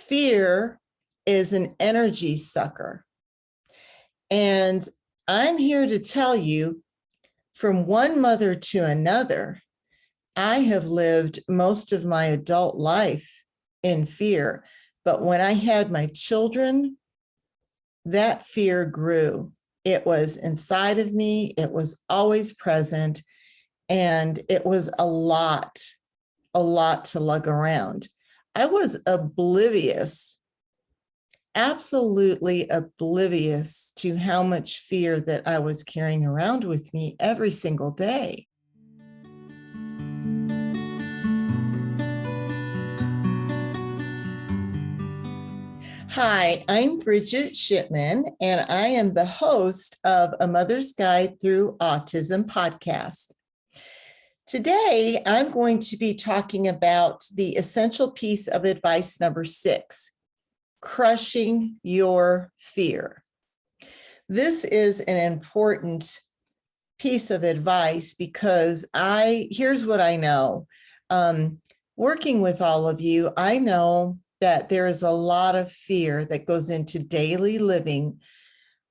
Fear is an energy sucker. And I'm here to tell you, from one mother to another, I have lived most of my adult life in fear. But when I had my children, that fear grew. It was inside of me. It was always present. And it was a lot to lug around. I was oblivious, absolutely oblivious to how much fear that I was carrying around with me every single day. Hi, I'm Bridget Shipman, and I am the host of A Mother's Guide Through Autism podcast. Today, I'm going to be talking about the essential piece of advice number 6, crushing your fear. This is an important piece of advice because here's what I know. Working with all of you, I know that there is a lot of fear that goes into daily living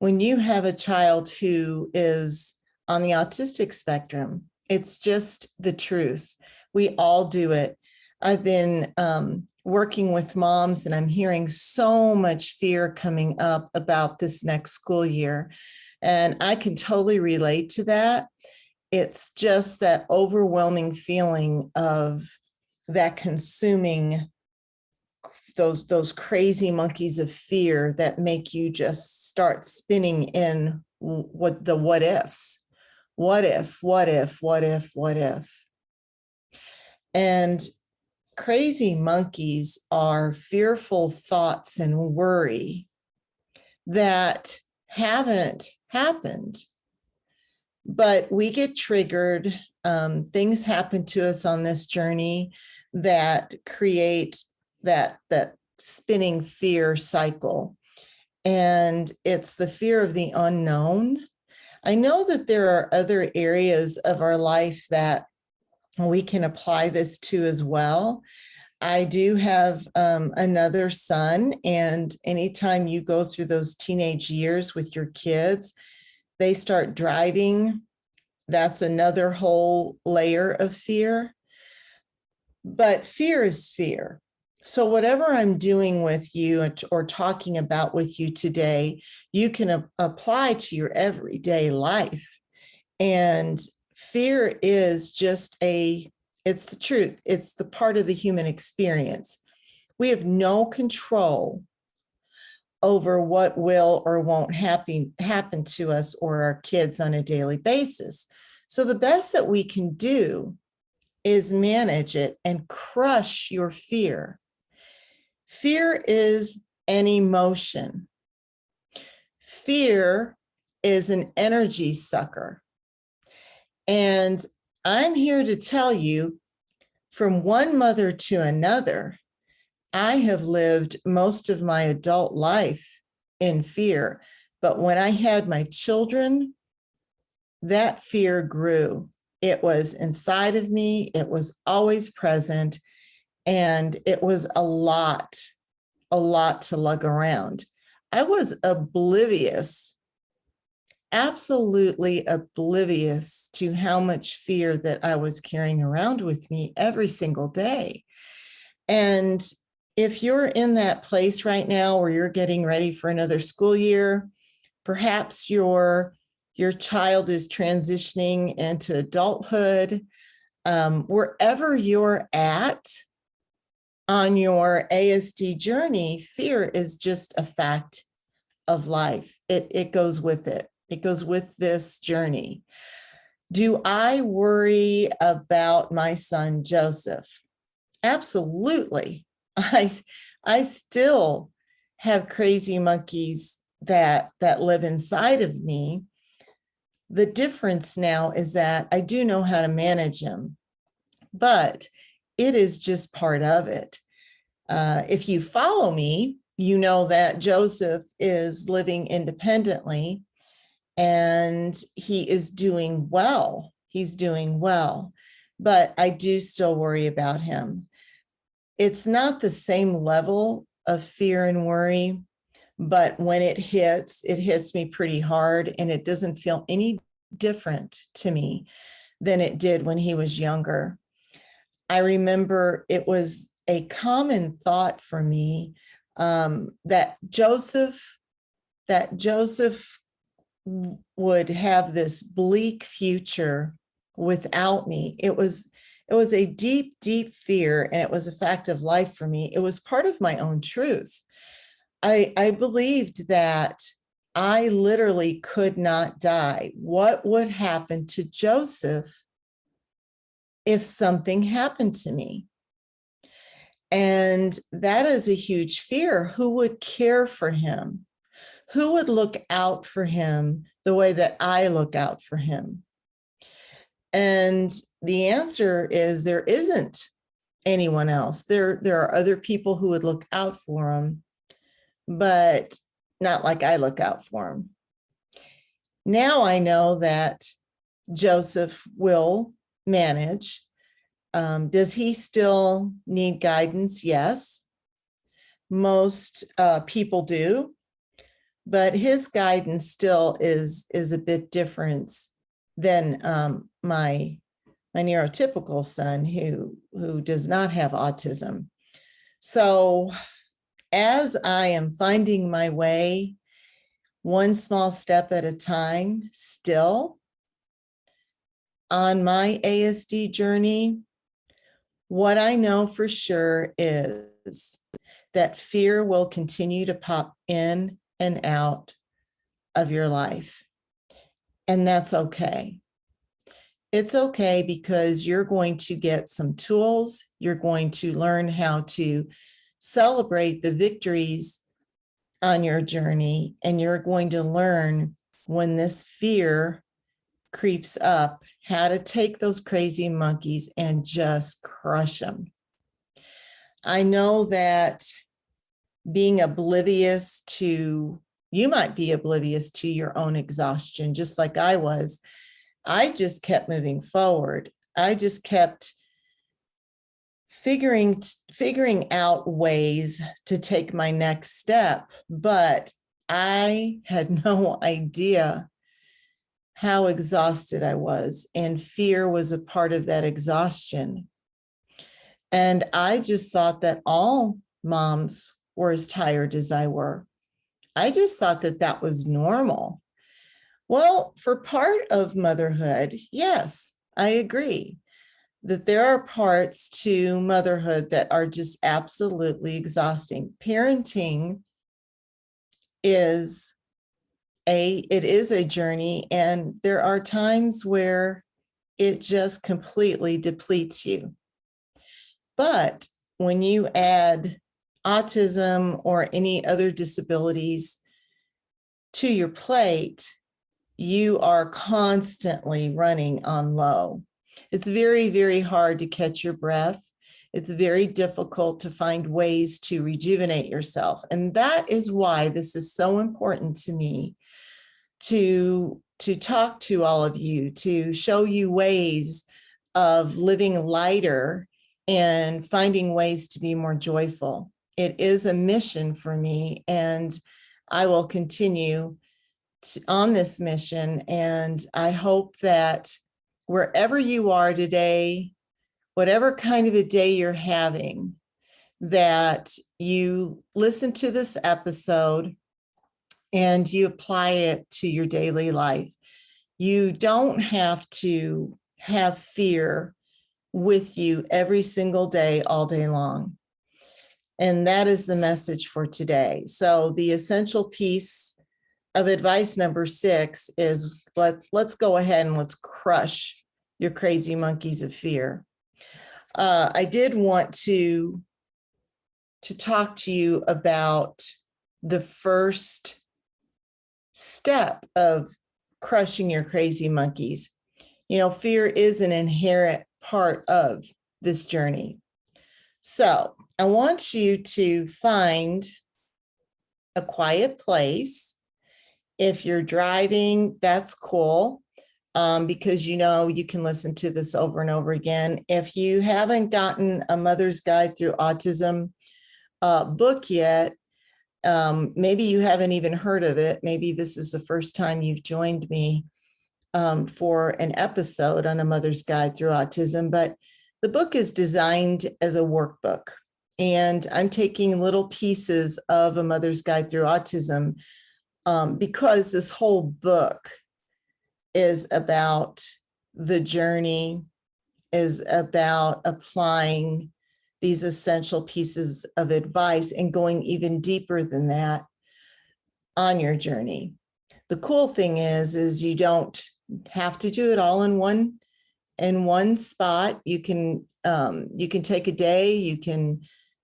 when you have a child who is on the autistic spectrum. It's just the truth. We all do it. I've been working with moms, and I'm hearing so much fear coming up about this next school year. And I can totally relate to that. It's just that overwhelming feeling of that consuming those crazy monkeys of fear that make you just start spinning in what ifs. What if? And crazy monkeys are fearful thoughts and worry that haven't happened. But we get triggered. Things happen to us on this journey that create that spinning fear cycle. And it's the fear of the unknown. I know that there are other areas of our life that we can apply this to as well. I do have another son, and anytime you go through those teenage years with your kids, they start driving. That's another whole layer of fear. But fear is fear. So whatever I'm doing with you or talking about with you today, you can apply to your everyday life. And fear is just it's the truth. It's the part of the human experience. We have no control over what will or won't happen to us or our kids on a daily basis. So the best that we can do is manage it and crush your fear. Fear is an emotion. Fear is an energy sucker. And I'm here to tell you, from one mother to another, I have lived most of my adult life in fear. But when I had my children, that fear grew. It was inside of me. It was always present. And it was a lot to lug around. I was oblivious, absolutely oblivious to how much fear that I was carrying around with me every single day. And if you're in that place right now where you're getting ready for another school year, perhaps your child is transitioning into adulthood, wherever you're at on your ASD journey, fear is just a fact of life. It goes with it. It goes with this journey. Do I worry about my son, Joseph? Absolutely. I still have crazy monkeys that live inside of me. The difference now is that I do know how to manage them, but it is just part of it. If you follow me, you know that Joseph is living independently and he is doing well. He's doing well, but I do still worry about him. It's not the same level of fear and worry, but when it hits me pretty hard, and it doesn't feel any different to me than it did when he was younger. I remember it was a common thought for me, that Joseph would have this bleak future without me. It was a deep, deep fear, and it was a fact of life for me. It was part of my own truth. I believed that I literally could not die. What would happen to Joseph if something happened to me? And that is a huge fear. Who would care for him? Who would look out for him the way that I look out for him? And the answer is there isn't anyone else. There are other people who would look out for him, but not like I look out for him. Now I know that Joseph will manage. Does he still need guidance? Yes. Most people do, but his guidance still is a bit different than my neurotypical son who does not have autism. So as I am finding my way, one small step at a time, still on my ASD journey, what I know for sure is that fear will continue to pop in and out of your life. And that's okay. It's okay, because you're going to get some tools. You're going to learn how to celebrate the victories on your journey, and you're going to learn when this fear creeps up, how to take those crazy monkeys and just crush them. I know that you might be oblivious to your own exhaustion, just like I was. I just kept moving forward. I just kept figuring out ways to take my next step, but I had no idea how exhausted I was, and fear was a part of that exhaustion. And I just thought that all moms were as tired as I were. I just thought that that was normal. Well, for part of motherhood, yes, I agree that there are parts to motherhood that are just absolutely exhausting. Parenting is a journey, and there are times where it just completely depletes you. But when you add autism or any other disabilities to your plate, you are constantly running on low. It's very, very hard to catch your breath. It's very difficult to find ways to rejuvenate yourself. And that is why this is so important to me, to talk to all of you, to show you ways of living lighter and finding ways to be more joyful. It is a mission for me, and I will continue on this mission. And I hope that wherever you are today, whatever kind of a day you're having, that you listen to this episode and you apply it to your daily life. You don't have to have fear with you every single day, all day long. And that is the message for today. So the essential piece of advice number 6 is let's go ahead and let's crush your crazy monkeys of fear. I did want to talk to you about the first step of crushing your crazy monkeys. You know, fear is an inherent part of this journey. So I want you to find a quiet place. If you're driving, that's cool, because you know you can listen to this over and over again. If you haven't gotten a mother's guide through autism, book yet, maybe you haven't even heard of it. Maybe this is the first time you've joined me for an episode on A Mother's Guide Through Autism, but the book is designed as a workbook. And I'm taking little pieces of A Mother's Guide Through Autism because this whole book is about the journey, is about applying these essential pieces of advice and going even deeper than that on your journey. The cool thing is you don't have to do it all in one spot. You can take a day, you can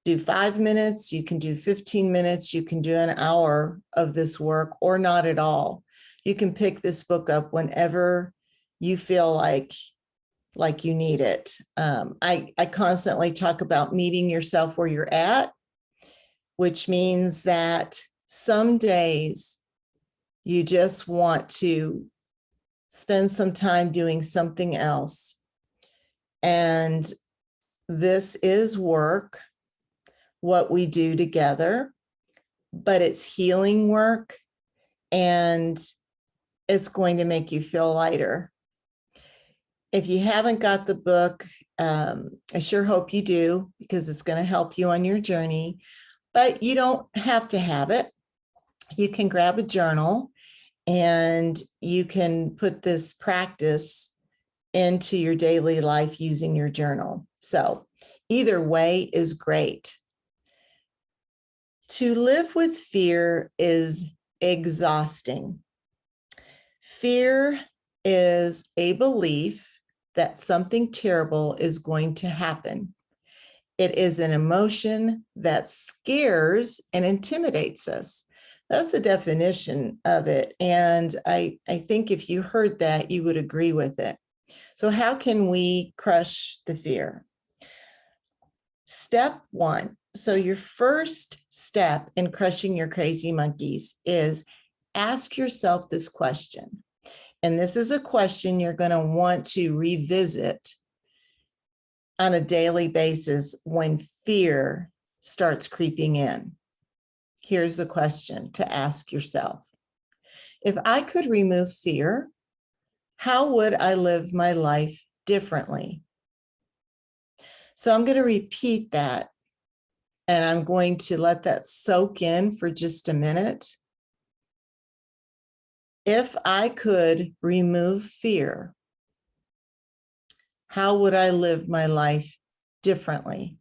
do 5 minutes, you can do 15 minutes, you can do an hour of this work, or not at all. You can pick this book up whenever you feel like you need it. I constantly talk about meeting yourself where you're at, which means that some days you just want to spend some time doing something else. And this is work, what we do together, but it's healing work, and it's going to make you feel lighter. If you haven't got the book, I sure hope you do, because it's going to help you on your journey, but you don't have to have it. You can grab a journal and you can put this practice into your daily life using your journal. So either way is great. To live with fear is exhausting. Fear is a belief that something terrible is going to happen. It is an emotion that scares and intimidates us. That's the definition of it. And I think if you heard that, you would agree with it. So how can we crush the fear? Step one. So your first step in crushing your crazy monkeys is ask yourself this question. And this is a question you're going to want to revisit on a daily basis when fear starts creeping in. Here's the question to ask yourself. If I could remove fear, how would I live my life differently? So I'm going to repeat that, and I'm going to let that soak in for just a minute. If I could remove fear, how would I live my life differently?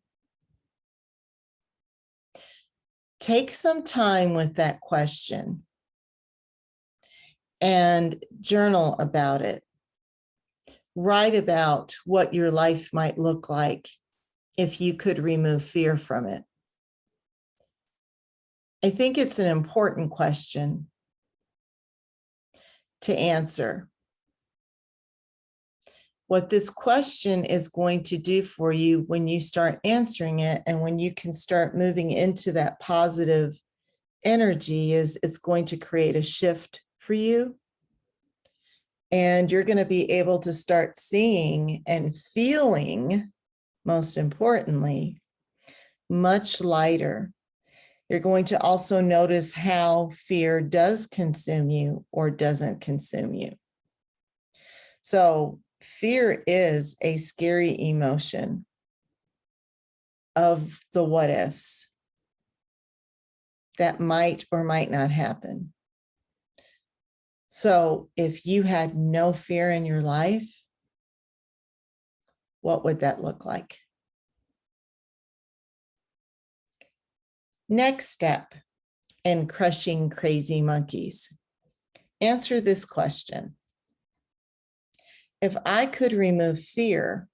Take some time with that question and journal about it. Write about what your life might look like if you could remove fear from it. I think it's an important question to answer. What this question is going to do for you when you start answering it, and when you can start moving into that positive energy, is it's going to create a shift for you. And you're going to be able to start seeing and feeling, most importantly, much lighter. You're going to also notice how fear does consume you or doesn't consume you. So fear is a scary emotion of the what ifs that might or might not happen. So if you had no fear in your life, what would that look like? Next step in crushing crazy monkeys. Answer this question. If I could remove fear,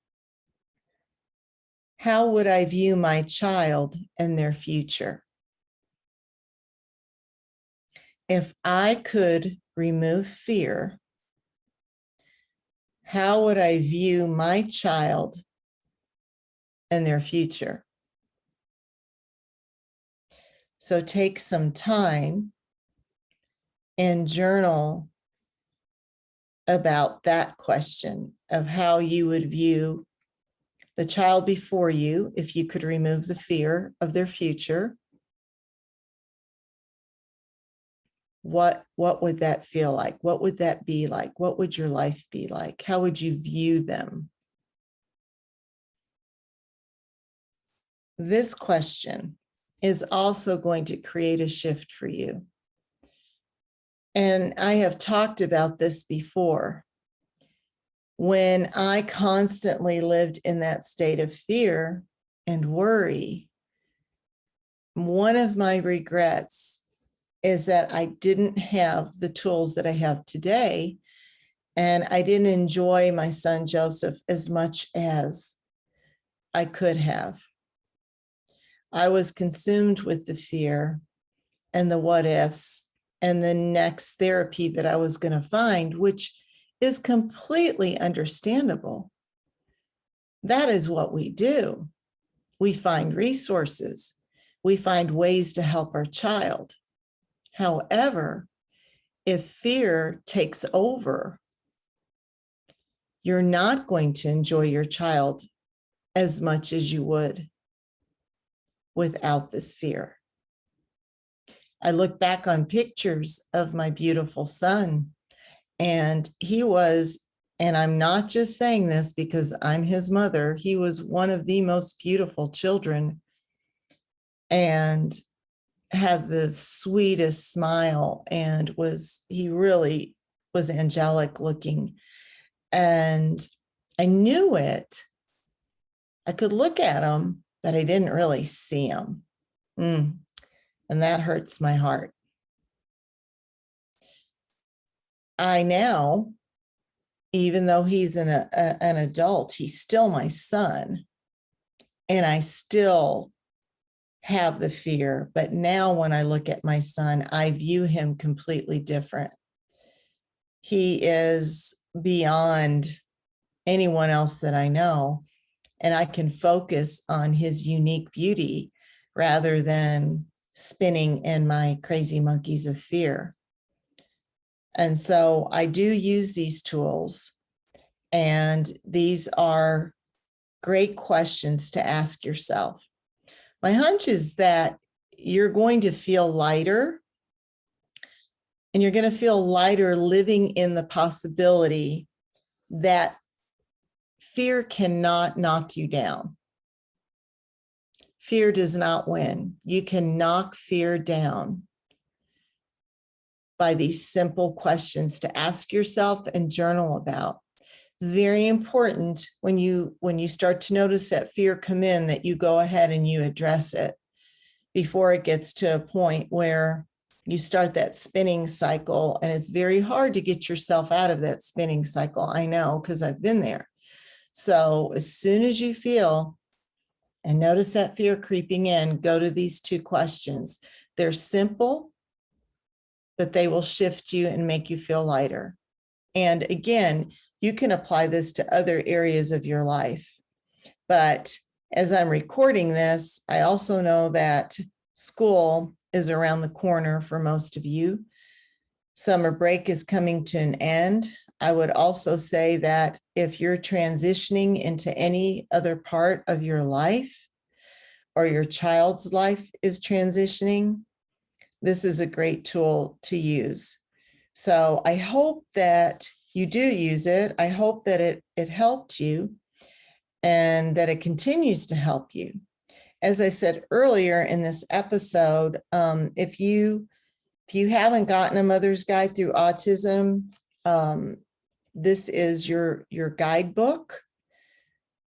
how would I view my child and their future? If I could remove fear, how would I view my child and their future? So take some time and journal about that question of how you would view the child before you, if you could remove the fear of their future, what would that feel like? What would that be like? What would your life be like? How would you view them? This question is also going to create a shift for you. And I have talked about this before. When I constantly lived in that state of fear and worry, one of my regrets is that I didn't have the tools that I have today, and I didn't enjoy my son Joseph as much as I could have. I was consumed with the fear and the what ifs and the next therapy that I was going to find, which is completely understandable. That is what we do. We find resources. We find ways to help our child. However, if fear takes over, you're not going to enjoy your child as much as you would without this fear. I look back on pictures of my beautiful son, and he was, and I'm not just saying this because I'm his mother, he was one of the most beautiful children and had the sweetest smile, and he really was angelic looking. And I knew it. I could look at him, but I didn't really see him. And that hurts my heart. I now, even though he's an adult, he's still my son. And I still have the fear. But now when I look at my son, I view him completely different. He is beyond anyone else that I know. And I can focus on his unique beauty rather than spinning in my crazy monkeys of fear. And so I do use these tools, and these are great questions to ask yourself. My hunch is that you're going to feel lighter, and you're going to feel lighter living in the possibility that fear cannot knock you down. Fear does not win. You can knock fear down by these simple questions to ask yourself and journal about. It's very important when you start to notice that fear come in, that you go ahead and you address it before it gets to a point where you start that spinning cycle. And it's very hard to get yourself out of that spinning cycle. I know, because I've been there. So as soon as you feel and notice that fear creeping in, go to these two questions. They're simple, but they will shift you and make you feel lighter. And again, you can apply this to other areas of your life. But as I'm recording this, I also know that school is around the corner for most of you. Summer break is coming to an end. I would also say that if you're transitioning into any other part of your life, or your child's life is transitioning, this is a great tool to use. So I hope that you do use it. I hope that it helped you and that it continues to help you. As I said earlier in this episode, if you haven't gotten a Mother's Guide Through Autism, this is your guidebook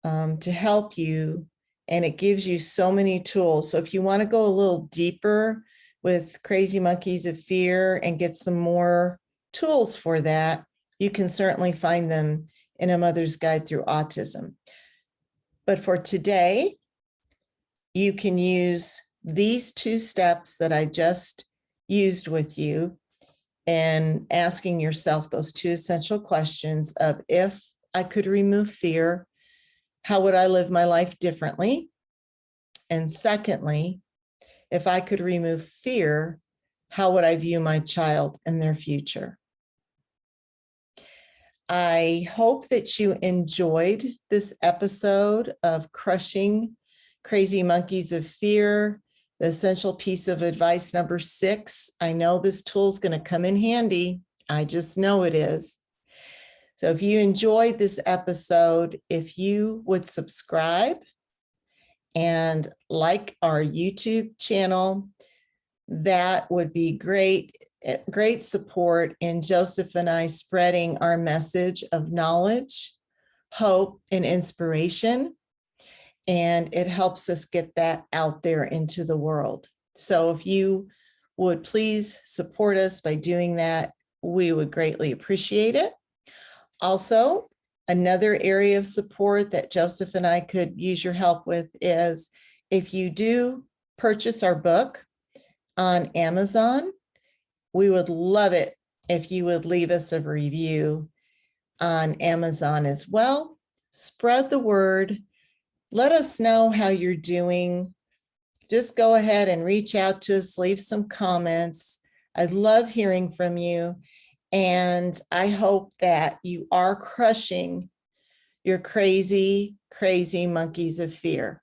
to help you, and it gives you so many tools. So if you want to go a little deeper with Crazy Monkeys of Fear and get some more tools for that, you can certainly find them in A Mother's Guide Through Autism. But for today, you can use these two steps that I just used with you and asking yourself those two essential questions of, if I could remove fear, how would I live my life differently? And secondly, if I could remove fear, how would I view my child and their future? I hope that you enjoyed this episode of Crushing Crazy Monkeys of Fear, the essential piece of advice number 6. I know this tool is going to come in handy. I just know it is. So if you enjoyed this episode, if you would subscribe and like our YouTube channel, that would be great. Great support in Joseph and I spreading our message of knowledge, hope, and inspiration. And it helps us get that out there into the world. So if you would please support us by doing that, we would greatly appreciate it. Also, another area of support that Joseph and I could use your help with is if you do purchase our book on Amazon, we would love it if you would leave us a review on Amazon as well. Spread the word. Let us know how you're doing. Just go ahead and reach out to us, leave some comments. I love hearing from you. And I hope that you are crushing your crazy, crazy monkeys of fear.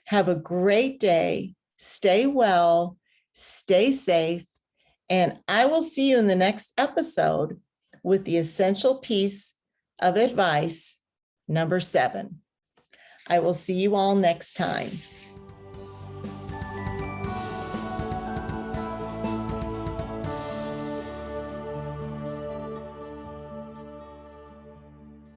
Have a great day. Stay well, stay safe, and I will see you in the next episode with the essential piece of advice number 7. I will see you all next time.